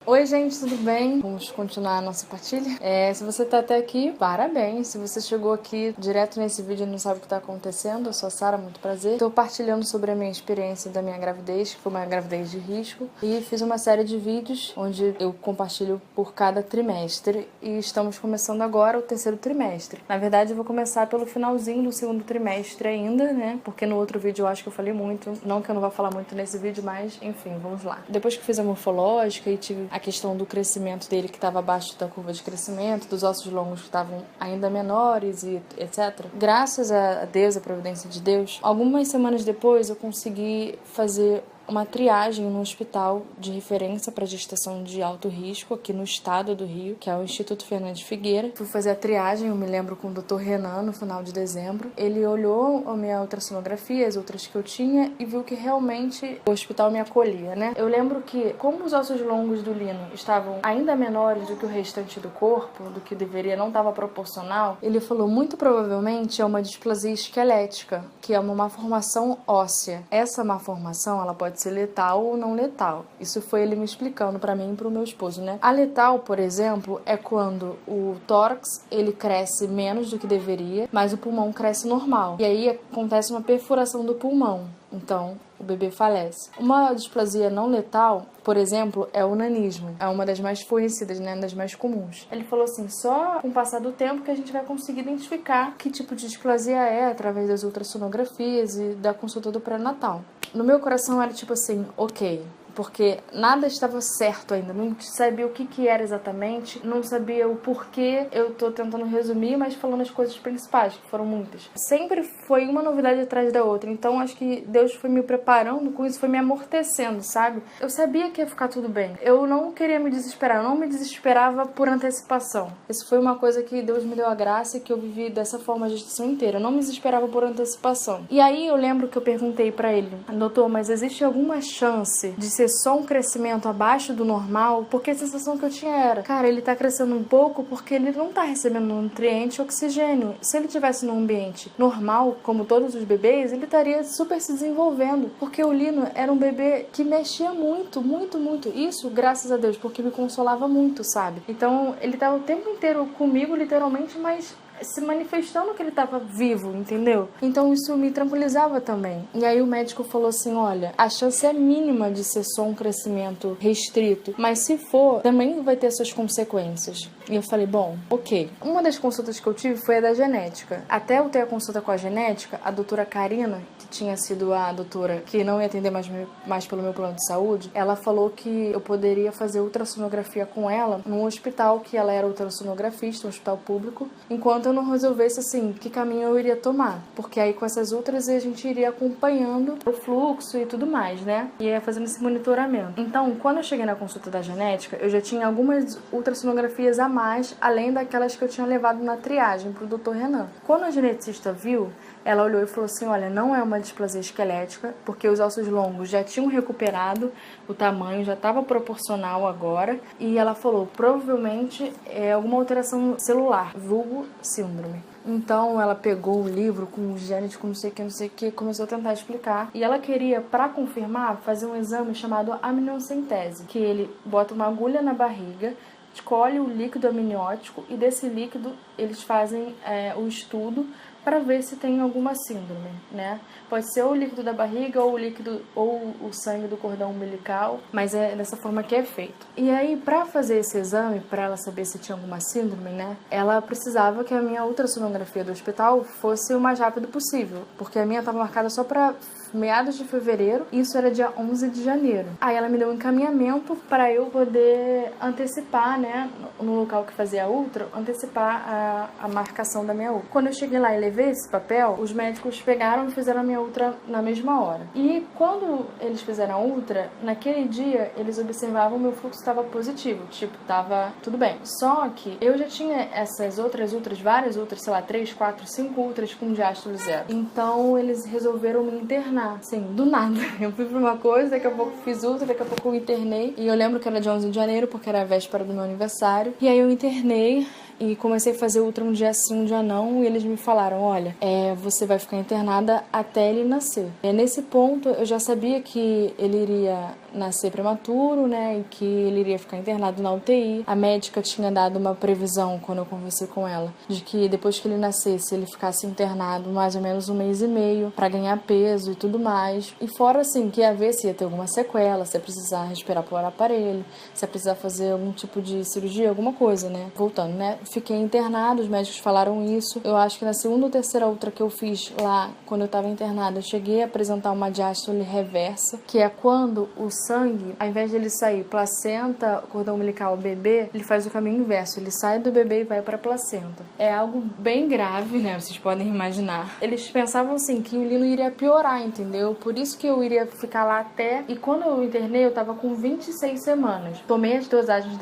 Oi, gente, tudo bem? Vamos continuar a nossa partilha? Se você tá até aqui, parabéns. Se você chegou aqui direto nesse vídeo e não sabe o que tá acontecendo, eu sou a Sara, muito prazer. Tô partilhando sobre a minha experiência da minha gravidez, que foi uma gravidez de risco, e fiz uma série de vídeos onde eu compartilho por cada trimestre, e estamos começando agora o terceiro trimestre. Na verdade, eu vou começar pelo finalzinho do segundo trimestre ainda, né? Porque no outro vídeo eu acho que eu falei muito, não que eu não vá falar muito nesse vídeo, mas enfim, vamos lá. Depois que fiz a morfológica e tive a questão do crescimento dele, que estava abaixo da curva de crescimento, dos ossos longos que estavam ainda menores e etc. Graças a Deus, a providência de Deus, algumas semanas depois eu consegui fazer uma triagem no hospital de referência para gestação de alto risco aqui no estado do Rio, que é o Instituto Fernandes Figueira. Fui fazer a triagem, eu me lembro, com o Dr. Renan no final de dezembro. Ele olhou a minha ultrassonografia, as outras que eu tinha, e viu que realmente o hospital me acolhia, né? Eu lembro que, como os ossos longos do Lino estavam ainda menores do que o restante do corpo, do que deveria, não estava proporcional, ele falou, muito provavelmente é uma displasia esquelética, que é uma malformação óssea. Essa malformação, ela pode ser letal ou não letal. Isso foi ele me explicando para mim e para o meu esposo, né? A letal, por exemplo, é quando o tórax, ele cresce menos do que deveria, mas o pulmão cresce normal. E aí acontece uma perfuração do pulmão. Então, o bebê falece. Uma displasia não letal, por exemplo, é o nanismo. É uma das mais conhecidas, né? Das mais comuns. Ele falou assim, só com o passar do tempo que a gente vai conseguir identificar que tipo de displasia é através das ultrassonografias e da consulta do pré-natal. No meu coração era tipo assim, ok, porque nada estava certo ainda, não sabia o que era exatamente, não sabia o porquê. Eu tô tentando resumir, mas falando as coisas principais, que foram muitas. Sempre foi uma novidade atrás da outra, então acho que Deus foi me preparando com isso, foi me amortecendo, sabe? Eu sabia que ia ficar tudo bem, eu não queria me desesperar, eu não me desesperava por antecipação. Isso foi uma coisa que Deus me deu a graça e que eu vivi dessa forma a gestação inteira, eu não me desesperava por antecipação. E aí eu lembro que eu perguntei pra ele, doutor, mas existe alguma chance de ser só um crescimento abaixo do normal? Porque a sensação que eu tinha era, cara, ele tá crescendo um pouco porque ele não tá recebendo nutriente e oxigênio. Se ele tivesse num ambiente normal, como todos os bebês, ele estaria super se desenvolvendo, porque o Lino era um bebê que mexia muito, muito, muito. Isso, graças a Deus, porque me consolava muito, sabe? Então, ele tava o tempo inteiro comigo, literalmente, mas se manifestando que ele estava vivo, entendeu? Então isso me tranquilizava também. E aí o médico falou assim, olha, a chance é mínima de ser só um crescimento restrito, mas se for, também vai ter suas consequências. E eu falei, bom, ok. Uma das consultas que eu tive foi a da genética. Até eu ter a consulta com a genética, a doutora Karina, que tinha sido a doutora que não ia atender mais pelo meu plano de saúde, ela falou que eu poderia fazer ultrassonografia com ela num hospital, que ela era ultrassonografista, um hospital público, enquanto eu não resolvesse, assim, que caminho eu iria tomar. Porque aí com essas outras a gente iria acompanhando o fluxo e tudo mais, né? E ia fazendo esse monitoramento. Então, quando eu cheguei na consulta da genética, eu já tinha algumas ultrassonografias a mais, além daquelas que eu tinha levado na triagem pro Dr. Renan. Quando a geneticista viu, ela olhou e falou assim, olha, não é uma displasia esquelética, porque os ossos longos já tinham recuperado, o tamanho já estava proporcional agora, e ela falou, provavelmente é alguma alteração celular, vulgo síndrome. Então ela pegou o livro com os genes, com não sei o que, começou a tentar explicar. E ela queria, para confirmar, fazer um exame chamado amniocentese, que ele bota uma agulha na barriga, escolhe o líquido amniótico e desse líquido eles fazem o estudo para ver se tem alguma síndrome, né? Pode ser ou o líquido da barriga ou o líquido ou o sangue do cordão umbilical, mas é dessa forma que é feito. E aí, para fazer esse exame, para ela saber se tinha alguma síndrome, né? Ela precisava que a minha ultrassonografia do hospital fosse o mais rápido possível, porque a minha estava marcada só para meados de fevereiro, e isso era dia 11 de janeiro. Aí ela me deu um encaminhamento para eu poder antecipar, né, no local que fazia a ultra, antecipar a marcação da minha ultra. Quando eu cheguei lá e levei esse papel, os médicos pegaram e fizeram a minha ultra na mesma hora. E quando eles fizeram a ultra, naquele dia eles observavam que o meu fluxo estava positivo, tipo, tava tudo bem. Só que eu já tinha essas outras ultras, várias ultras, sei lá, 3, 4, 5 ultras com diástole zero. Então eles resolveram me internar, assim, do nada. Eu fui pra uma coisa, daqui a pouco fiz ultra, daqui a pouco eu internei. E eu lembro que era dia 11 de janeiro, porque era a véspera do meu aniversário. E aí eu internei, e comecei a fazer ultra um dia sim, um dia não, e eles me falaram, olha, você vai ficar internada até ele nascer. Nesse ponto, eu já sabia que ele iria nascer prematuro, né, e que ele iria ficar internado na UTI. A médica tinha dado uma previsão, quando eu conversei com ela, de que depois que ele nascesse, ele ficasse internado mais ou menos 1 mês e meio, pra ganhar peso e tudo mais. E fora, assim, que ia ver se ia ter alguma sequela, se ia precisar respirar por aparelho, se ia precisar fazer algum tipo de cirurgia, alguma coisa, né. Voltando, né, fiquei internada, os médicos falaram isso. Eu acho que na segunda ou terceira ultra que eu fiz lá, quando eu tava internada, eu cheguei a apresentar uma diástole reversa, que é quando o sangue, ao invés de ele sair placenta, cordão umbilical, bebê, ele faz o caminho inverso, ele sai do bebê e vai para a placenta. É algo bem grave, né, vocês podem imaginar. Eles pensavam assim, que o Lino iria piorar, entendeu? Por isso que eu iria ficar lá até... E quando eu internei, eu tava com 26 semanas. Tomei as dosagens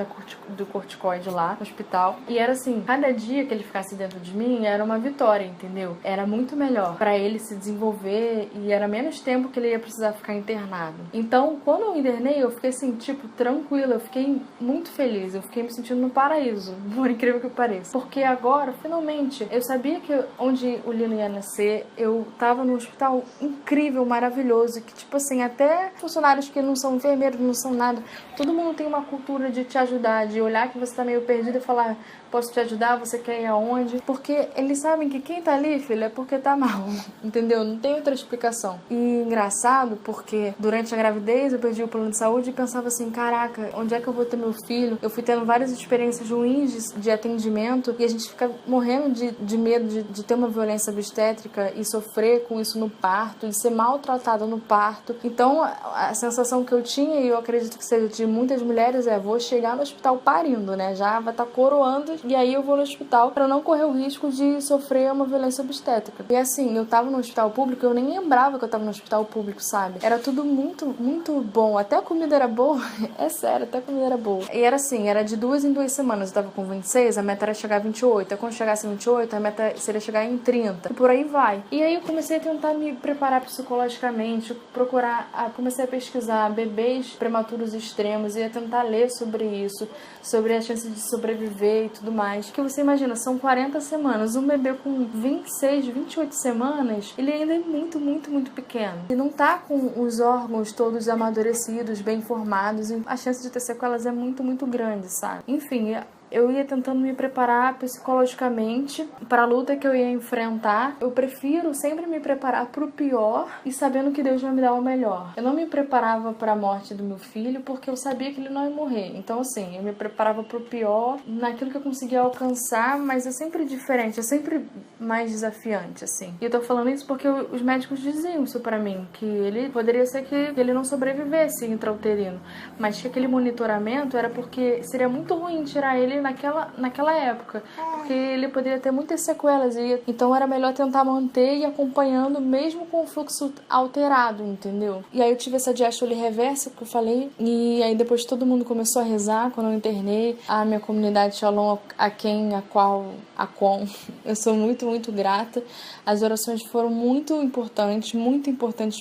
do corticoide lá no hospital, e era assim, cada dia que ele ficasse dentro de mim era uma vitória, entendeu? Era muito melhor para ele se desenvolver e era menos tempo que ele ia precisar ficar internado. Então, quando eu internei, eu fiquei assim, tipo, tranquila, eu fiquei muito feliz, eu fiquei me sentindo no paraíso, por incrível que pareça. Porque agora, finalmente, eu sabia que onde o Lino ia nascer, eu tava num hospital incrível, maravilhoso, que tipo assim, até funcionários que não são enfermeiros, não são nada, todo mundo tem uma cultura de te ajudar, de olhar que você tá meio perdido e falar, posso te ajudar, você quer ir aonde? Porque eles sabem que quem tá ali, filho, é porque tá mal, entendeu? Não tem outra explicação. E engraçado, porque durante a gravidez eu perdi o plano de saúde e pensava assim, caraca, onde é que eu vou ter meu filho? Eu fui tendo várias experiências ruins de atendimento e a gente fica morrendo de medo de ter uma violência obstétrica e sofrer com isso no parto, e ser maltratada no parto. Então, a sensação que eu tinha, e eu acredito que seja de muitas mulheres, vou chegar no hospital parindo, né? Já vai estar coroando e aí eu vou no hospital para não correr o risco de sofrer uma violência obstétrica. E assim, eu tava no hospital público, eu nem lembrava que eu tava no hospital público, sabe? Era tudo muito, muito bom. Até a comida era boa. É sério, até a comida era boa. E era assim, era de 2 em 2 semanas. Eu tava com 26, a meta era chegar a 28. Aí quando chegasse a 28, a meta seria chegar em 30. E por aí vai. E aí eu comecei a tentar me preparar psicologicamente, comecei a pesquisar bebês prematuros extremos, ia tentar ler sobre isso, sobre a chance de sobreviver e tudo mais. Que você imagina, são 40 semanas. Um bebê com 26, 28 semanas, ele ainda é muito, muito, muito pequeno. E não tá com os órgãos todos amadurecidos, bem formados. A chance de ter sequelas é muito, muito grande, sabe? Enfim, eu ia tentando me preparar psicologicamente para a luta que eu ia enfrentar. Eu prefiro sempre me preparar para o pior e sabendo que Deus vai me dar o melhor. Eu não me preparava para a morte do meu filho porque eu sabia que ele não ia morrer. Então, assim, eu me preparava para o pior naquilo que eu conseguia alcançar, mas é sempre diferente, é sempre mais desafiante, assim. E eu tô falando isso porque os médicos diziam isso para mim, que ele poderia ser que ele não sobrevivesse intrauterino, mas que aquele monitoramento era porque seria muito ruim tirar ele naquela época, porque ele poderia ter muitas sequelas, então era melhor tentar manter e acompanhando mesmo com o fluxo alterado, entendeu? E aí eu tive essa diástole reversa que eu falei, e aí depois todo mundo começou a rezar quando eu internei, a minha comunidade Shalom, a qual eu sou muito, muito grata. As orações foram muito importantes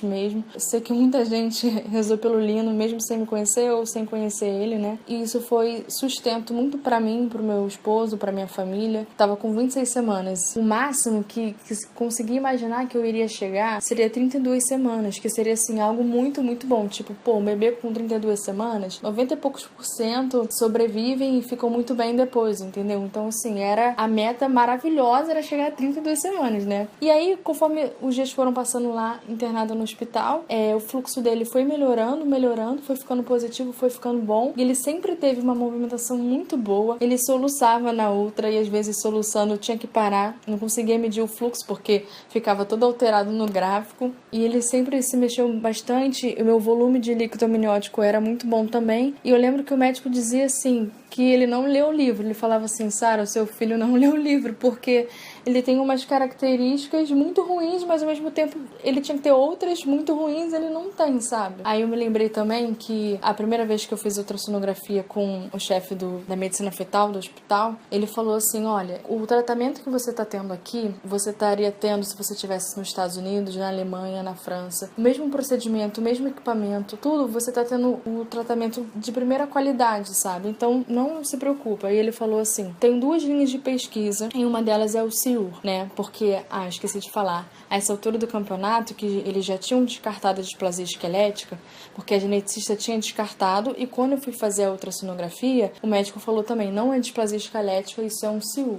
mesmo. Eu sei que muita gente rezou pelo Lino, mesmo sem me conhecer ou sem conhecer ele, né? E isso foi sustento muito pra mim, pro meu esposo, pra minha família. Tava com 26 semanas. O máximo que consegui imaginar que eu iria chegar seria 32 semanas, que seria, assim, algo muito, muito bom. Tipo, um bebê com 32 semanas, 90 e poucos % sobrevivem e ficam muito bem depois, entendeu? Então, assim, era a meta maravilhosa, era chegar a 32 semanas, né? E aí, conforme os dias foram passando lá, internada no hospital, o fluxo dele foi melhorando, foi ficando positivo, foi ficando bom. E ele sempre teve uma movimentação muito boa. Ele soluçava na ultra e às vezes soluçando eu tinha que parar. Não conseguia medir o fluxo porque ficava todo alterado no gráfico. E ele sempre se mexeu bastante. O meu volume de líquido amniótico era muito bom também. E eu lembro que o médico dizia assim, que ele não leu o livro. Ele falava assim, Sara, o seu filho não leu o livro, porque ele tem umas características muito ruins, mas ao mesmo tempo ele tinha que ter outras muito ruins, ele não tem, sabe? Aí eu me lembrei também que a primeira vez que eu fiz ultrassonografia com o chefe da medicina fetal do hospital, ele falou assim, olha, o tratamento que você tá tendo aqui, você estaria tendo se você estivesse nos Estados Unidos, na Alemanha, na França. O mesmo procedimento, o mesmo equipamento, tudo, você tá tendo o tratamento de primeira qualidade, sabe? Então, não se preocupa. Aí ele falou assim, tem 2 linhas de pesquisa, e uma delas é o CIUR, né? Porque, esqueci de falar, a essa altura do campeonato, que eles já tinham descartado a displasia esquelética, porque a geneticista tinha descartado, e quando eu fui fazer a ultrassonografia, o médico falou também, não é displasia esquelética, isso é um CIUR.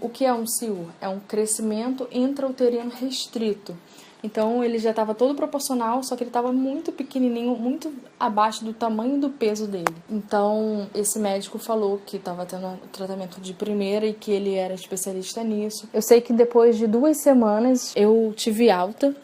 O que é um CIUR? É um crescimento intrauterino restrito. Então ele já estava todo proporcional, só que ele estava muito pequenininho, muito abaixo do tamanho do peso dele. Então esse médico falou que estava tendo tratamento de primeira e que ele era especialista nisso. Eu sei que depois de 2 semanas eu tive alta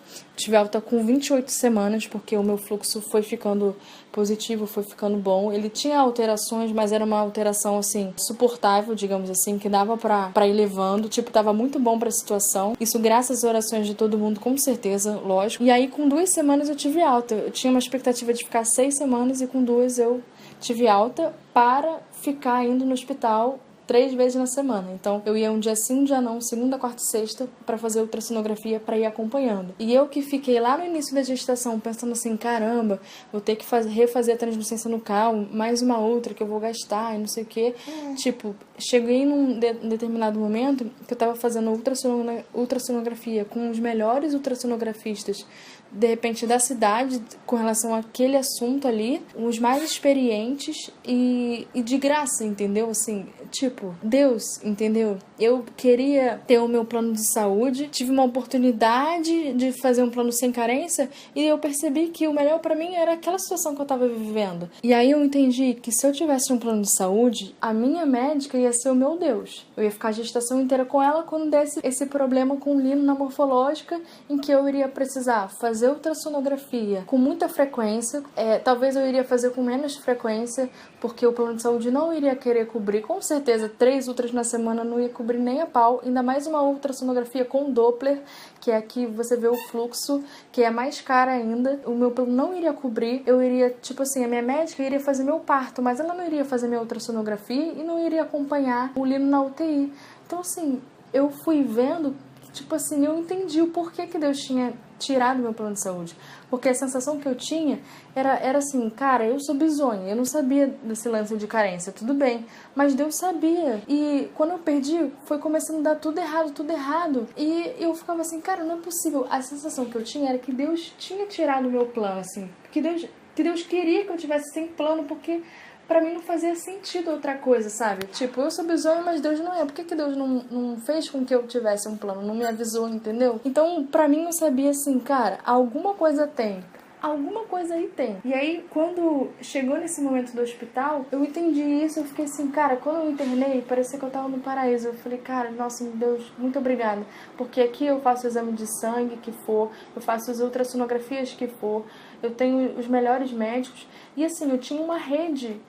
com 28 semanas, porque o meu fluxo foi ficando positivo, foi ficando bom. Ele tinha alterações, mas era uma alteração, assim, suportável, digamos assim, que dava pra ir levando. Tipo, tava muito bom pra situação. Isso graças às orações de todo mundo, com certeza, lógico. E aí, com 2 semanas, eu tive alta. Eu tinha uma expectativa de ficar 6 semanas e com 2 eu tive alta para ficar indo no hospital 3 vezes na semana. Então, eu ia um dia sim, um dia não, segunda, quarta e sexta, pra fazer ultrassonografia, pra ir acompanhando. E eu que fiquei lá no início da gestação, pensando assim, caramba, vou ter que refazer a translucência nucal, mais uma outra que eu vou gastar e não sei o quê. Tipo, cheguei num determinado momento que eu tava fazendo ultrassonografia com os melhores ultrassonografistas, de repente, da cidade, com relação àquele assunto ali, os mais experientes e de graça, entendeu? Assim, tipo, Deus, entendeu? Eu queria ter o meu plano de saúde, tive uma oportunidade de fazer um plano sem carência e eu percebi que o melhor pra mim era aquela situação que eu tava vivendo. E aí eu entendi que se eu tivesse um plano de saúde, a minha médica ia ser o meu Deus. Eu ia ficar a gestação inteira com ela quando desse esse problema com lino na morfológica, em que eu iria precisar fazer ultrassonografia com muita frequência, talvez eu iria fazer com menos frequência, porque o plano de saúde não iria querer cobrir, com certeza 3 ultras na semana não ia cobrir nem a pau, ainda mais uma ultrassonografia com Doppler, que é aqui você vê o fluxo, que é mais cara ainda, o meu plano não iria cobrir, eu iria, tipo assim, a minha médica iria fazer meu parto, mas ela não iria fazer minha ultrassonografia e não iria acompanhar o lino na UTI. Então assim, eu fui vendo, tipo assim, eu entendi o porquê que Deus tinha tirado meu plano de saúde. Porque a sensação que eu tinha era assim, cara, eu sou bizonha, eu não sabia desse lance de carência, tudo bem, mas Deus sabia. E quando eu perdi, foi começando a dar tudo errado. E eu ficava assim, cara, não é possível. A sensação que eu tinha era que Deus tinha tirado o meu plano, assim, que Deus queria que eu tivesse sem plano, porque pra mim não fazia sentido outra coisa, sabe? Tipo, eu sou bizonha, mas Deus não é. Por que Deus não fez com que eu tivesse um plano? Não me avisou, entendeu? Então, pra mim, eu sabia assim, cara, alguma coisa tem. Alguma coisa aí tem. E aí, quando chegou nesse momento do hospital, eu entendi isso, eu fiquei assim, cara, quando eu internei, parecia que eu tava no paraíso. Eu falei, cara, nossa, meu Deus, muito obrigada. Porque aqui eu faço o exame de sangue que for, eu faço as ultrassonografias que for, eu tenho os melhores médicos. E assim, eu tinha uma rede,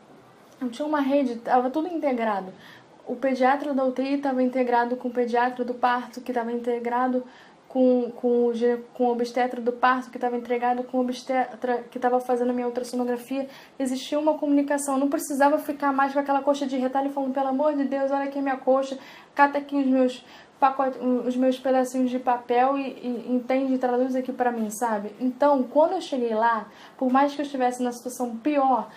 tava tudo integrado. O pediatra da UTI estava integrado com o pediatra do parto, que estava integrado com o obstetra do parto, que estava integrado com o obstetra que estava fazendo a minha ultrassonografia. Existia uma comunicação, não precisava ficar mais com aquela coxa de retalho falando, pelo amor de Deus, olha aqui a minha coxa, cata aqui os meus pedacinhos de papel e entende e traduz aqui pra mim, sabe? Então, quando eu cheguei lá, por mais que eu estivesse na situação pior,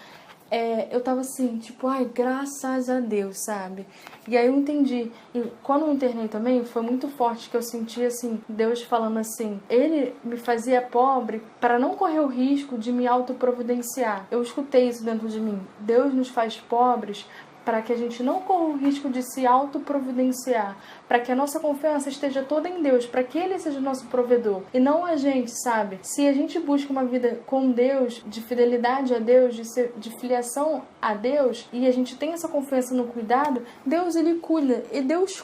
eu tava assim, tipo, ai, graças a Deus, sabe? E aí eu entendi. E quando eu internei também, foi muito forte que eu senti, assim, Deus falando assim, Ele me fazia pobre para não correr o risco de me autoprovidenciar. Eu escutei isso dentro de mim. Deus nos faz pobres para que a gente não corra o risco de se autoprovidenciar, para que a nossa confiança esteja toda em Deus, para que Ele seja o nosso provedor, e não a gente, sabe? Se a gente busca uma vida com Deus, de fidelidade a Deus, de filiação a Deus, e a gente tem essa confiança no cuidado, Deus, Ele cuida, e Deus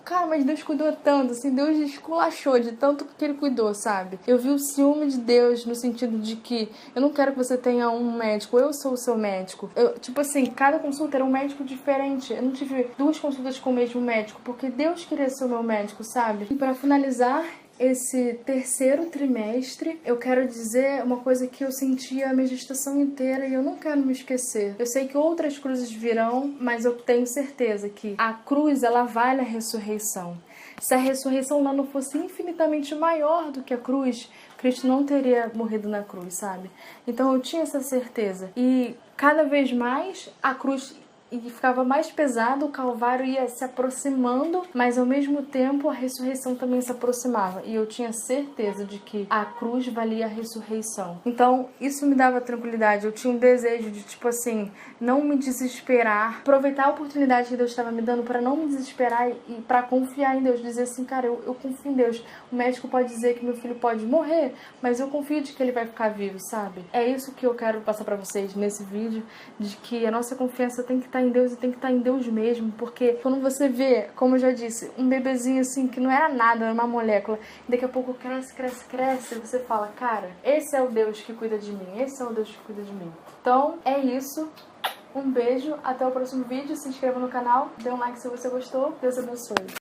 Cara, mas Deus cuidou tanto, assim, Deus esculachou de tanto que ele cuidou, sabe? Eu vi o ciúme de Deus no sentido de que eu não quero que você tenha um médico, eu sou o seu médico. Tipo assim, cada consulta era um médico diferente. Eu não tive 2 consultas com o mesmo médico, porque Deus queria ser o meu médico, sabe? E pra finalizar esse terceiro trimestre, eu quero dizer uma coisa que eu senti a minha gestação inteira e eu não quero me esquecer. Eu sei que outras cruzes virão, mas eu tenho certeza que a cruz, ela vai na ressurreição. Se a ressurreição lá não fosse infinitamente maior do que a cruz, Cristo não teria morrido na cruz, sabe? Então eu tinha essa certeza. E cada vez mais a cruz ficava mais pesado, o Calvário ia se aproximando, mas ao mesmo tempo a ressurreição também se aproximava. E eu tinha certeza de que a cruz valia a ressurreição. Então, isso me dava tranquilidade. Eu tinha um desejo de, tipo assim, não me desesperar, aproveitar a oportunidade que Deus estava me dando para não me desesperar e para confiar em Deus. Dizer assim, cara, eu confio em Deus. O médico pode dizer que meu filho pode morrer, mas eu confio de que ele vai ficar vivo, sabe? É isso que eu quero passar para vocês nesse vídeo, de que a nossa confiança tem que estar em Deus e tem que estar em Deus mesmo, porque quando você vê, como eu já disse, um bebezinho assim que não era nada, era uma molécula, e daqui a pouco cresce, cresce, cresce, você fala, cara, esse é o Deus que cuida de mim, esse é o Deus que cuida de mim. Então, é isso. Um beijo, até o próximo vídeo, se inscreva no canal, dê um like se você gostou, Deus abençoe.